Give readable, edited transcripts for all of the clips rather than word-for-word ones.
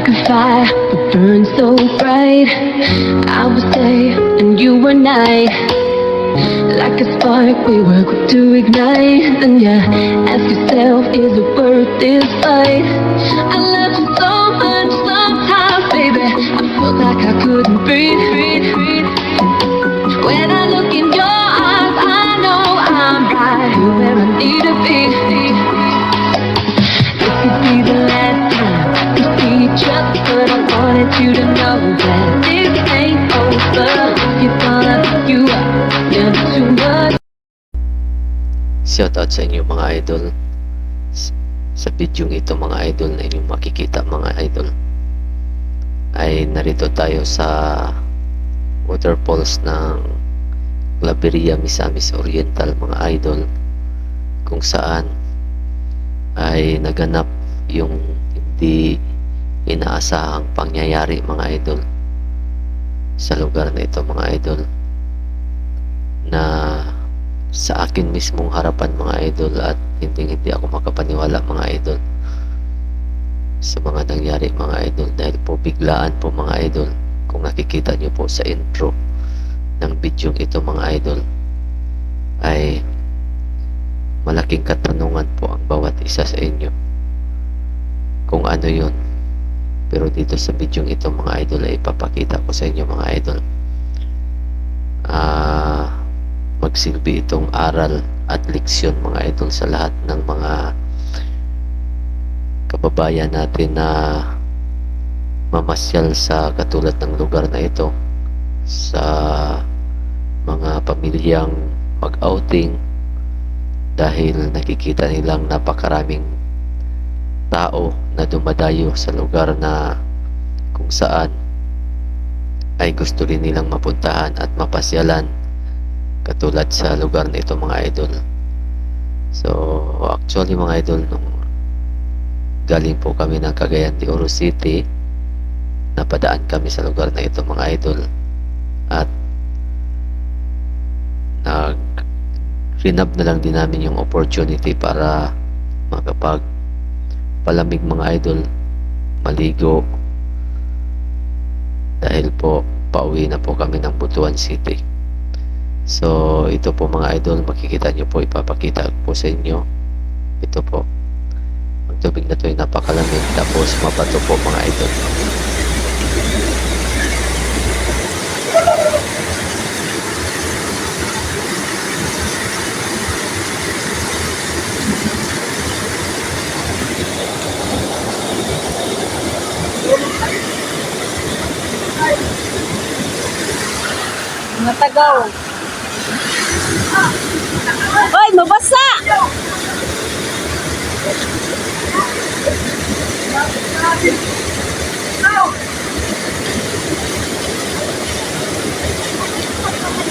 like a fire that burns so bright. I was day and you were night. Like a spark we were quick to ignite. And yeah, ask yourself, is it worth this fight? I love you so much sometimes, baby, I felt like I couldn't breathe. When I look in your eyes, I know I'm right here where I need to be. It could be the last time we see each other, but I wanted you to know that this ain't over. You're gonna pick you up, never too much. Shout out sa inyo mga idol. Sa video ito mga idol na inyong makikita mga idol, ay narito tayo sa waterfalls ng Claveria, Misamis Oriental mga idol, kung saan ay naganap yung hindi inaasahang pangyayari mga idol sa lugar na ito mga idol, na sa akin mismong harapan mga idol, at hindi ako makapaniwala mga idol sa mga nangyari mga idol, dahil po biglaan po mga idol. Kung nakikita nyo po sa intro ng video ito mga idol, ay malaking katanungan po ang bawat isa sa inyo kung ano yun. Pero dito sa video ito mga idol ay ipapakita ko sa inyo mga idol. Magsilbi itong aral at leksyon mga idol sa lahat ng mga kababayan natin na mamasyal sa katulad ng lugar na ito, sa mga pamilyang mag-outing, dahil nakikita nilang napakaraming tao na dumadayo sa lugar na kung saan ay gusto rin nilang mapuntahan at mapasyalan, katulad sa lugar na ito mga idol. So actually mga idol, nung galing po kami ng Cagayan de Oro City, napadaan kami sa lugar na ito mga idol, at rinab na lang din namin yung opportunity para makapagpalamig mga idol, maligo, dahil po pauwi na po kami ng Butuan City. So ito po mga idol, makikita nyo po, ipapakita po sa inyo. Ito po, ang tubig na ito ay napakalamig, tapos mabato po mga idol. Matagaw. Oy, mabasa!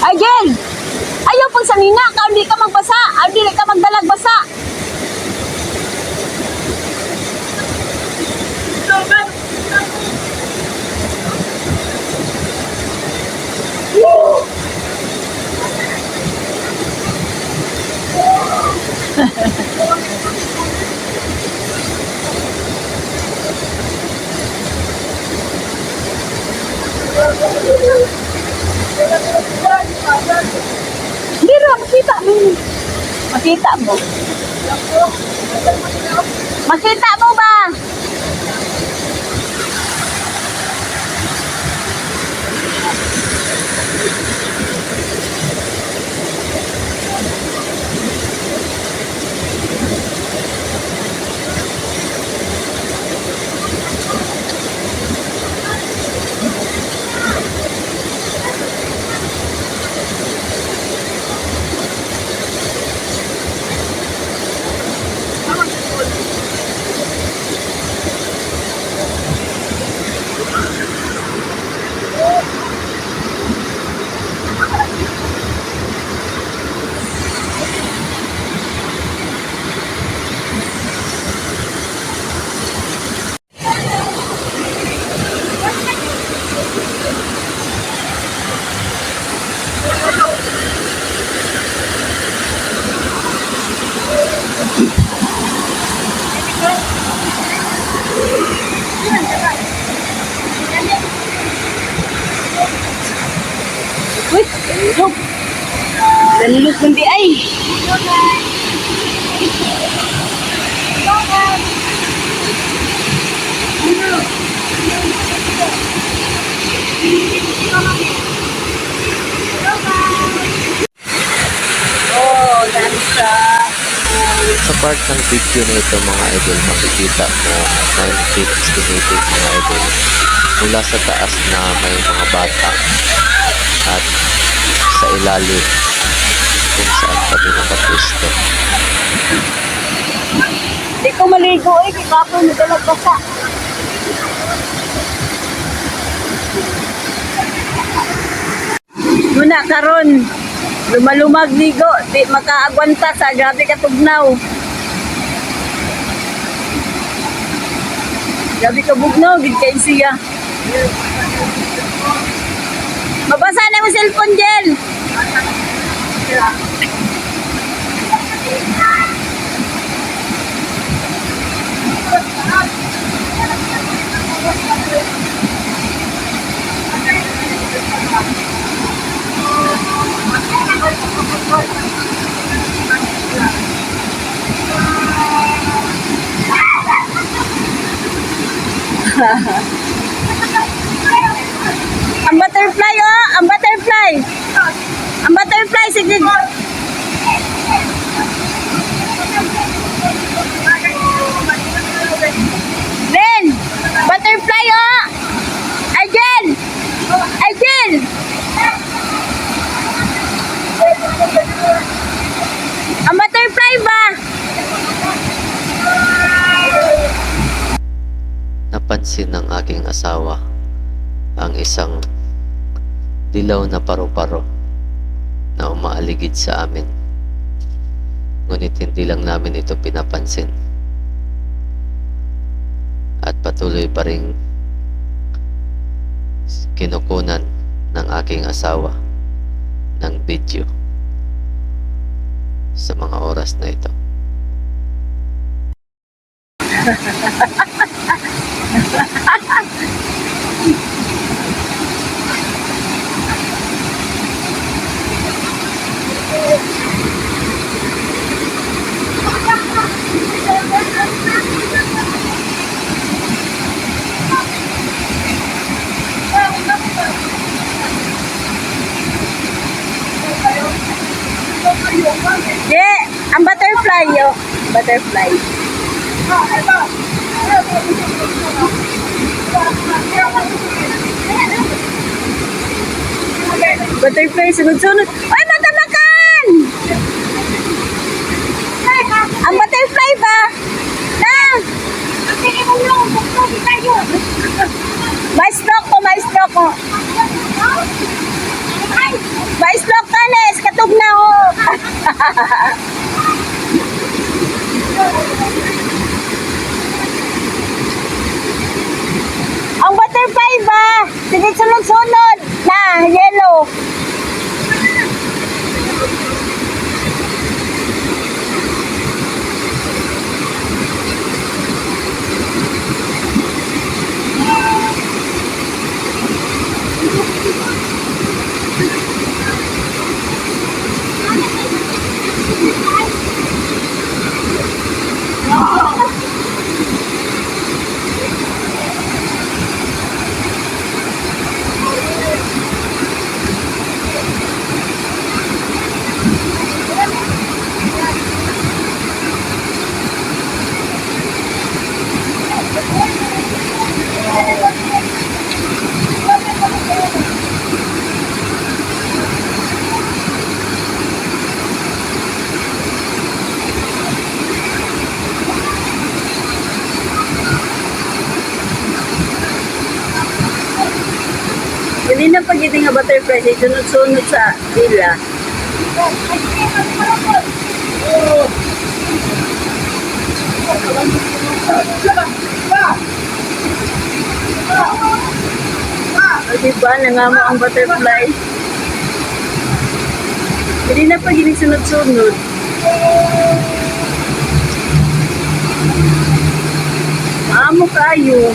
Ay, Jen! Ayaw pang sanina ka, hindi ka magbasa. Hindi ka magdalag basa. Hindi rin, makita mo. Makita mo. Makita mo ba? Look. Danlok kundi ay. Oh, dansa. Sa part ng video na ito mga idol, makikita mo may estimated mga idol mula sa taas na may mga bata at sa ilalim kung saan kami nakapwesto. Di ko maligo eh, kikapo nagalag basa. Muna karon lumalumag ligo, di makaagwanta sa grabe ka tugnaw. Grabe ka bugnaw, gid kay siya. Mabasa na mo cellphone, Jel. Ang butterfly, oh! Ang butterfly! Ang butterfly, sige. Ben! Butterfly, oh! Arjen! Arjen! Ang butterfly ba? Napansin ng aking asawa ang isang dilaw na paru-paro na umaaligid sa amin. Ngunit hindi lang namin ito pinapansin. At patuloy pa ring kinukunan ng aking asawa ng video sa mga oras na ito. Yeah, ang butterfly, oh. Butterfly. Butterfly, sunod-sunod. Ay, matamakan! Ang butterfly ba? Na! May stroke ko, may stroke ko. May stroke ka, Nes. Katog na, oh. Ang butterfly ba? Sige, sunod-sunod. Na, yellow. Dili na pag ito nga butterfly, ay sunod-sunod sa ila. O diba, nangamo ang butterfly. Dili na pag ito sunod-sunod. Amo kayo.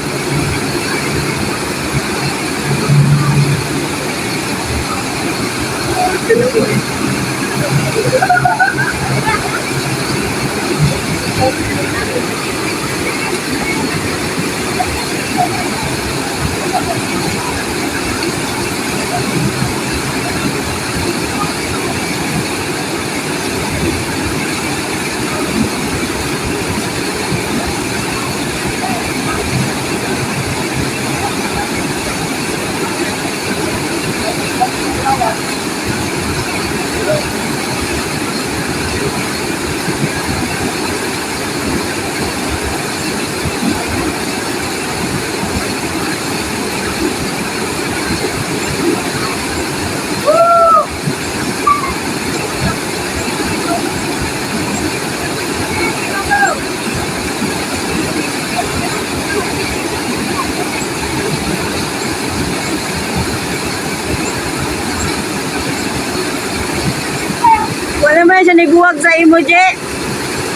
Wala man siya nibuwag sa imo, Je.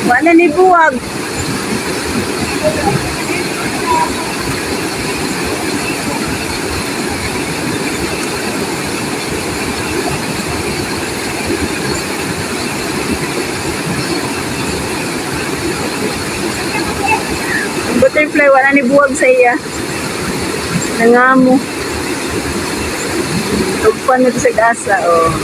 Wala nibuwag. Ang butterfly, wala nibuwag sa iya. Nangamo. Tugpan na sa gasa, oh.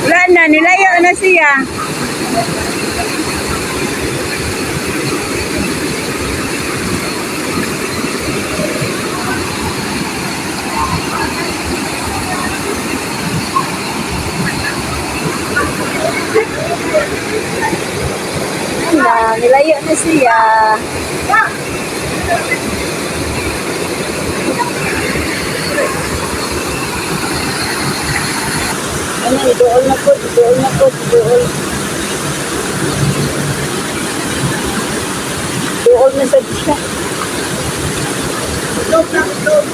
Wala na, nilayo na siya. Na, nilayo na siya. Ano, idool na po, idool na po, idool. Idool na sa siya. Idool na, idool.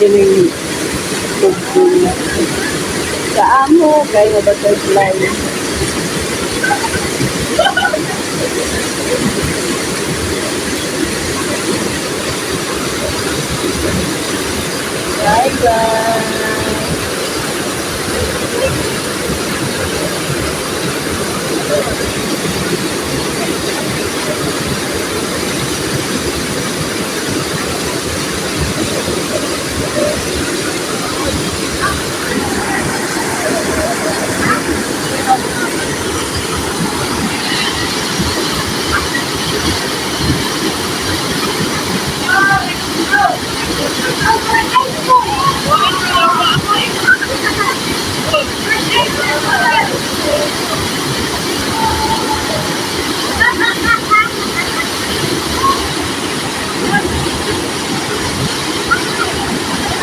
dining tugtog. Sa amo, kay nga butterfly. Bye bye.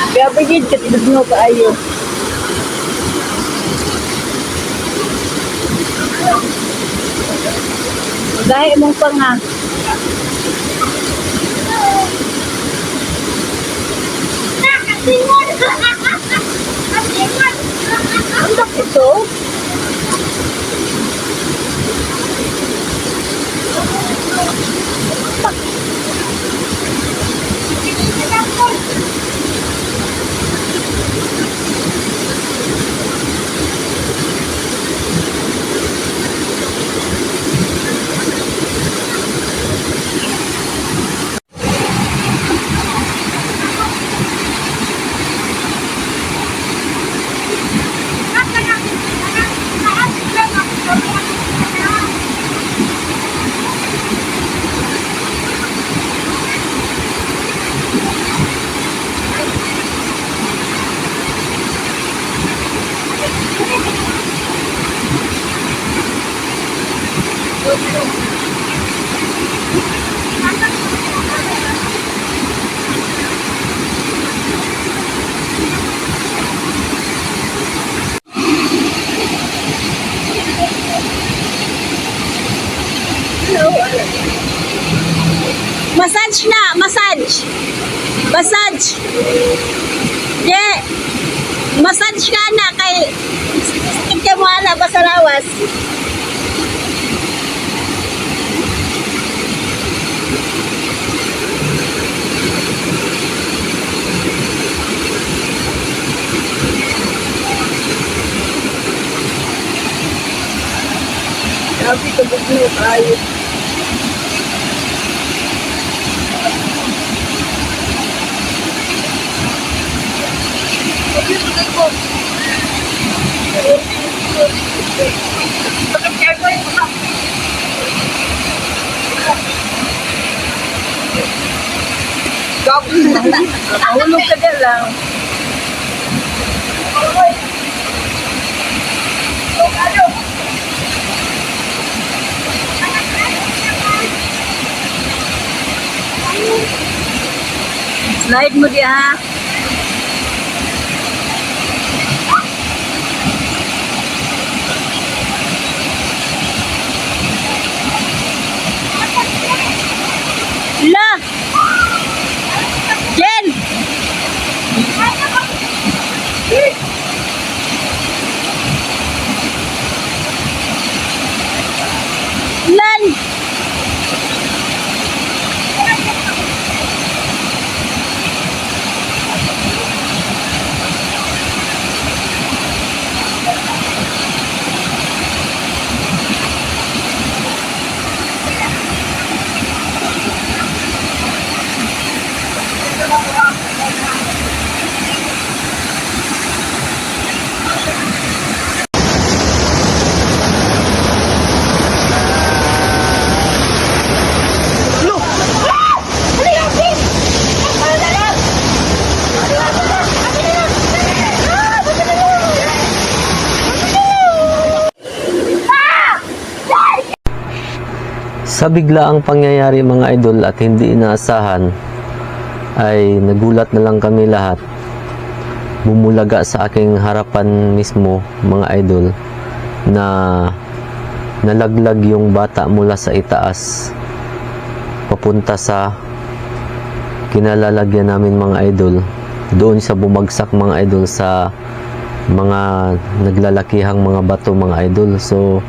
Kaya pagid katibag mo kaayo. Dahil mong panga. Ano ito? Massage na, massage. Massage. Yeah. Massage ka na kay ikaw mo ala basa lawas. Sabi ko bugno tayo. Hulog ka dyan lang. Slide mo diya ha. La! Jen! Lan! Sa biglaang pangyayari mga idol at hindi inaasahan ay nagulat na lang kami lahat. Bumulaga sa aking harapan mismo mga idol na nalaglag yung bata mula sa itaas papunta sa kinalalagyan namin mga idol. doon sa bumagsak mga idol sa mga naglalakihang mga bato mga idol. So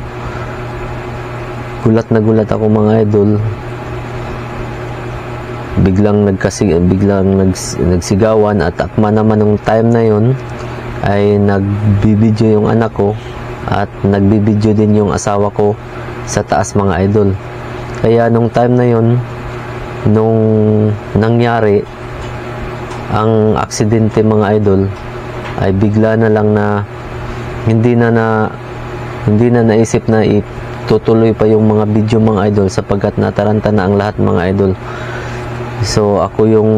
gulat na gulat ako mga idol, biglang nagsigawan at akma naman ng time na yon ay nagbibideo yung anak ko at nagbibideo din yung asawa ko sa taas mga idol. Kaya nung time na yon, nung nangyari ang aksidente mga idol, ay bigla na lang na hindi na naisip na itutuloy pa yung mga video mga idol sapagkat nataranta na ang lahat mga idol. So ako yung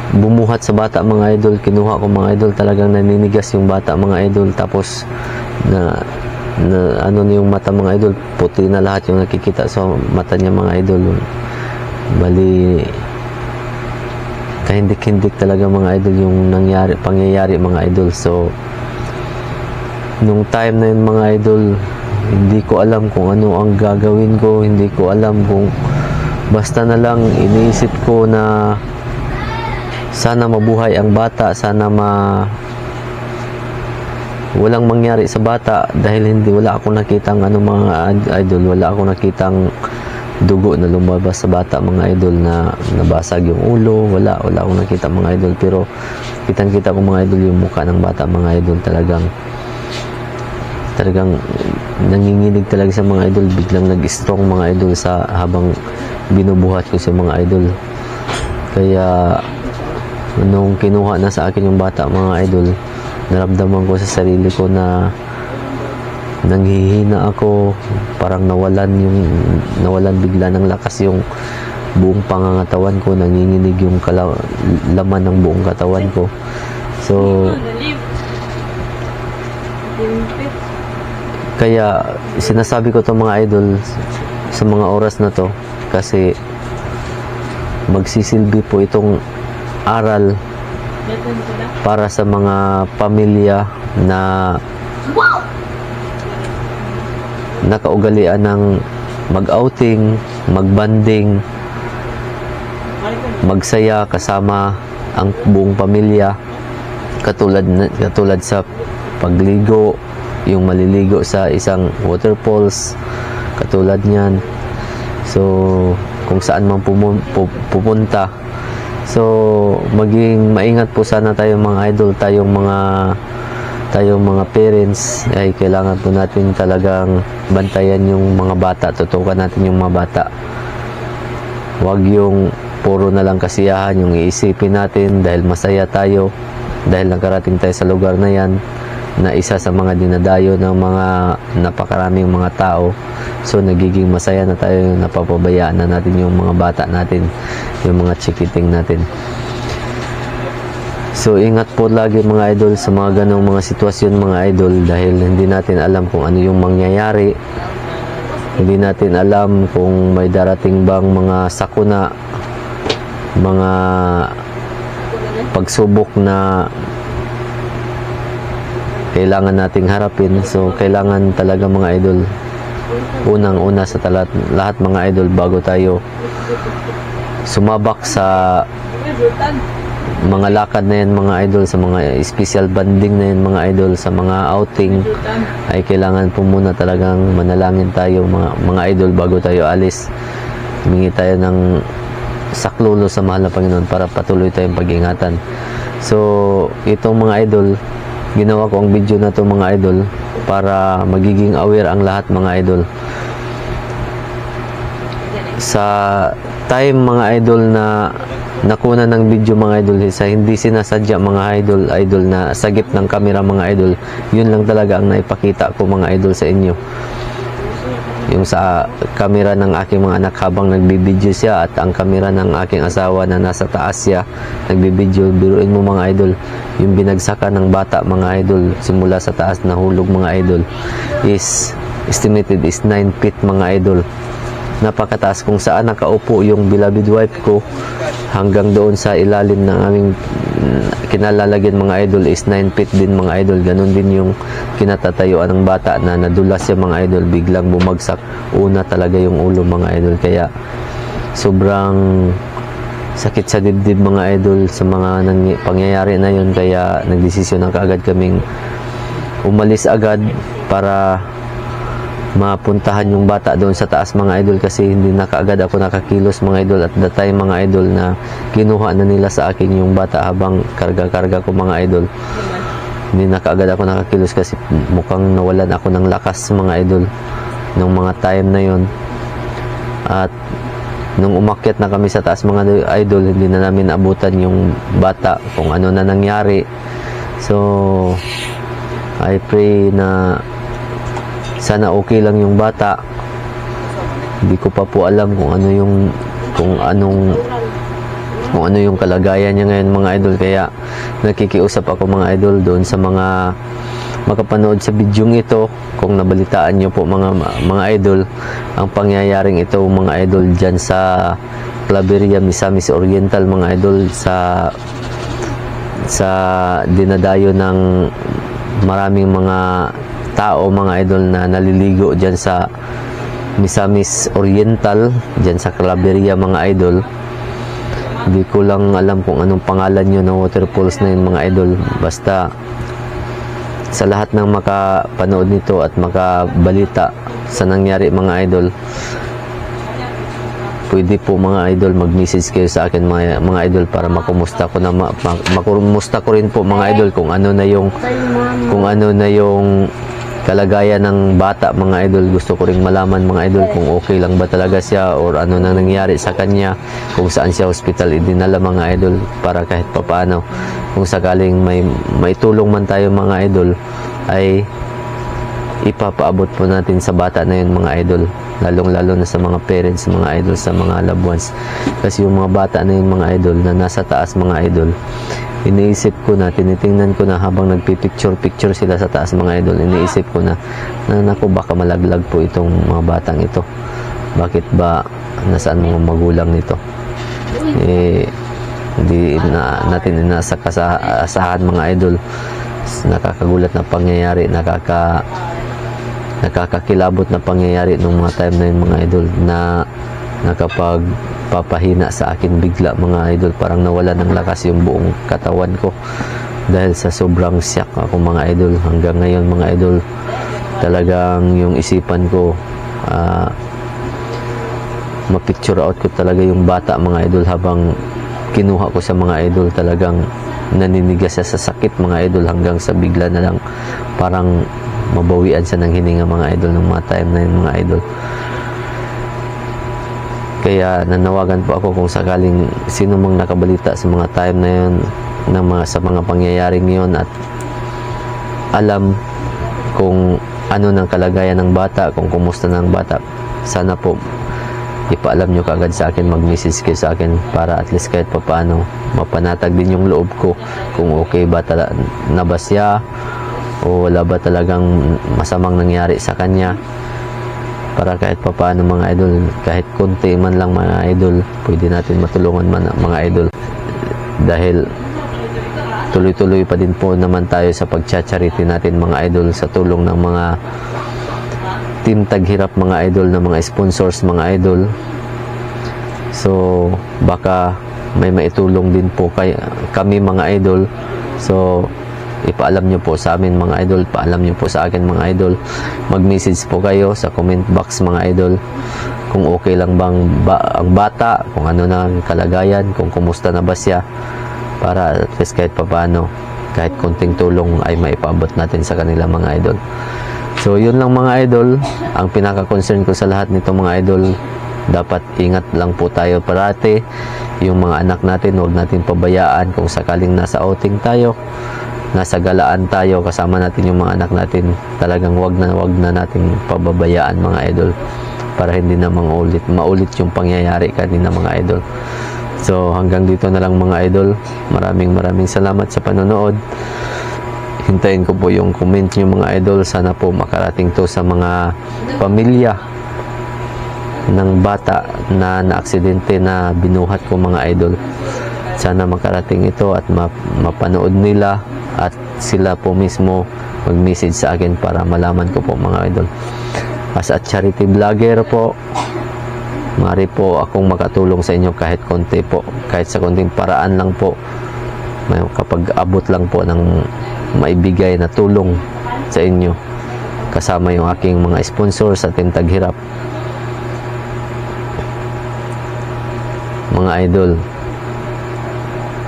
bumuhat sa bata mga idol, kinuha ko mga idol, talagang naninigas yung bata mga idol, tapos na ano na yung mata mga idol, puti na lahat yung nakikita sa mata niya mga idol. Bali kahindik-hindik talaga mga idol yung pangyayari mga idol. So nung time na yun mga idol, hindi ko alam kung ano ang gagawin ko, hindi ko alam kung, basta na lang iniisip ko na sana mabuhay ang bata, sana walang mangyari sa bata, dahil wala akong nakitang mga idol, wala akong nakitang dugo na lumabas sa bata mga idol, na nabasag yung ulo, wala akong nakita mga idol. Pero kitang-kita ko mga idol yung mukha ng bata mga idol, talagang nanginginig talaga sa mga idol, biglang nag-strong mga idol sa habang binubuhat ko sa mga idol. Kaya nung kinuha na sa akin yung bata mga idol, naramdaman ko sa sarili ko na nanghihina ako, parang nawalan bigla ng lakas yung buong pangangatawan ko, nanginginig yung laman ng buong katawan ko. So kaya sinasabi ko to mga idol sa mga oras na to, kasi magsisilbi po itong aral para sa mga pamilya na nakaugalian ng mag-outing, mag-banding, magsaya kasama ang buong pamilya, katulad sa pagligo, yung maliligo sa isang waterfalls, katulad niyan. So kung saan man pupunta, so maging maingat po sana tayo mga idol, tayong mga parents ay kailangan po natin talagang bantayan yung mga bata, tutukan natin yung mga bata. Huwag yung puro na lang kasiyahan yung iisipin natin dahil masaya tayo, dahil nakarating tayo sa lugar na yan, na isa sa mga dinadayo ng mga napakaraming mga tao. So nagiging masaya na tayo, napapabayaan na natin yung mga bata natin, yung mga chikiting natin. So ingat po lagi mga idol sa mga ganong mga sitwasyon mga idol, dahil hindi natin alam kung ano yung mangyayari. Hindi natin alam kung may darating bang mga sakuna, mga pagsubok na kailangan nating harapin. So kailangan talaga mga idol, unang-una sa lahat mga idol, bago tayo sumabak sa mga lakad na yan mga idol, sa mga special banding na yan mga idol, sa mga outing, ay kailangan po muna talagang manalangin tayo mga idol bago tayo alis. Humingi tayo ng saklolo sa mahal na Panginoon para patuloy tayong pag-ingatan. So itong mga idol, ginawa ko ang video na to mga idol para magiging aware ang lahat mga idol. Sa time mga idol na nakuna ng video mga idol, sa hindi sinasadya mga idol na sagip ng camera mga idol, yun lang talaga ang naipakita ko mga idol sa inyo, yung sa camera ng aking mga anak habang nagbibideo siya, at ang camera ng aking asawa na nasa taas siya nagbibideo. Biruin mo mga idol, yung binagsakan ng bata mga idol simula sa taas na hulog mga idol is estimated is 9 feet mga idol. Napakataas. Kung saan nakaupo yung beloved wife ko, hanggang doon sa ilalim ng aming kinalalagyan mga idol is 9 feet din mga idol. Ganon din yung kinatatayuan ng bata na nadulas siya mga idol, biglang bumagsak. Una talaga yung ulo mga idol. Kaya sobrang sakit sa dibdib mga idol sa mga pangyayari na yun, kaya nagdesisyon na kaagad kaming umalis agad para mapuntahan yung bata doon sa taas mga idol, kasi hindi na kaagad ako nakakilos mga idol. At the time mga idol na kinuha na nila sa akin yung bata habang karga-karga ko mga idol, hindi na kaagad ako nakakilos kasi mukhang nawalan ako ng lakas mga idol nung mga time na yun. At nung umakyat na kami sa taas mga idol, hindi na namin abutan yung bata kung ano na nangyari. So I pray na sana okay lang yung bata. Hindi ko pa po alam kung ano yung kalagayan niya ngayon mga idol, kaya nakikiusap ako mga idol doon sa mga makapanood sa bidyong ito. Kung nabalitaan niyo po mga idol ang pangyayaring ito mga idol dyan sa Claveria, Misamis Oriental mga idol, sa dinadayo ng maraming mga tao mga idol na naliligo dyan sa Misamis Oriental, dyan sa Claveria mga idol. Hindi ko lang alam kung anong pangalan nyo ng waterfalls na yun mga idol. Basta sa lahat ng makapanood nito at makabalita sa nangyari mga idol, pwede po mga idol mag-message kayo sa akin mga idol para makumusta ko na makumusta ko rin po mga idol kung ano na yung kalagayan ng bata mga idol. Gusto ko ring malaman mga idol kung okay lang ba talaga siya or ano na nangyari sa kanya, kung saan siya hospital idinala mga idol, para kahit papaano kung sakaling may tulong man tayo mga idol ay ipapaabot po natin sa bata na yun mga idol, lalong-lalo na sa mga parents mga idol, sa mga loved ones. Kasi yung mga bata na yun mga idol na nasa taas mga idol, iniisip ko na, tinitingnan ko na habang nagpipicture sila sa taas mga idol, iniisip ko na naku, baka malaglag po itong mga batang ito. Bakit ba nasaan mga magulang nito? Hindi natin inaasahan mga idol. Nakakagulat na pangyayari, nakakakilabot na pangyayari nung mga time na yun mga idol, na nakapagpapahina sa akin bigla mga idol. Parang nawala ng lakas yung buong katawan ko dahil sa sobrang shock ako mga idol. Hanggang ngayon mga idol, talagang yung isipan ko, ma-picture out ko talaga yung bata mga idol habang kinuha ko sa mga idol. Talagang naninigas siya sa sakit mga idol, hanggang sa bigla na lang parang mabawian siya ng hininga mga idol ng mga time na yun mga idol. Kaya nanawagan po ako kung sakaling sino mang nakabalita sa mga time na yun, sa mga pangyayaring yun, at alam kung ano ng kalagayan ng bata, kung kumusta ng bata, sana po ipaalam nyo kaagad sa akin, mag-message kayo sa akin para at least kahit papaano mapanatag din yung loob ko kung okay ba na ba siya o wala ba talagang masamang nangyari sa kanya, para kahit papaano mga idol, kahit konti man lang mga idol, pwede natin matulungan man mga idol. Dahil tuloy-tuloy pa din po naman tayo sa pagcha-charity natin mga idol, sa tulong ng mga team Taghirap mga idol, na mga sponsors mga idol. So baka may maitulong din po kami mga idol. So ipaalam nyo po sa amin mga idol, paalam nyo po sa akin mga idol, mag-message po kayo sa comment box mga idol kung okay lang bang ang bata, kung ano na ang kalagayan, kung kumusta na ba siya, para at least kahit papaano, kahit konting tulong ay maipaabot natin sa kanila mga idol. So yun lang mga idol, ang pinaka-concern ko sa lahat nito mga idol, dapat ingat lang po tayo parati. Yung mga anak natin, huwag natin pabayaan. Kung sakaling nasa outing tayo, nasa galaan tayo, kasama natin yung mga anak natin, talagang wag na nating pababayaan mga idol, para hindi na maulit yung pangyayari kanina mga idol. So hanggang dito na lang mga idol, maraming salamat sa panonood. Hintayin ko po yung comment nyo mga idol, sana po makarating to sa mga pamilya ng bata na naaksidente na binuhat ko mga idol. Sana makarating ito at mapanood nila, at sila po mismo mag-message sa akin para malaman ko po mga idol. As a charity vlogger po, Mari po akong makatulong sa inyo kahit konti po, kahit sa konting paraan lang po, may kapag abot lang po ng maibigay na tulong sa inyo, kasama yung aking mga sponsor sa Team Taghirap. Mga idol,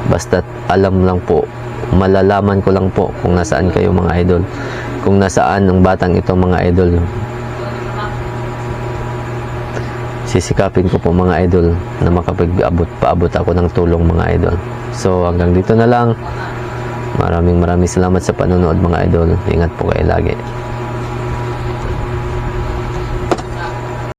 basta't alam lang po, malalaman ko lang po kung nasaan kayo mga idol, kung nasaan ang batang ito mga idol. Sisikapin ko po mga idol na paabot ako ng tulong mga idol. So hanggang dito na lang. Maraming salamat sa panonood mga idol. Ingat po kayo lagi.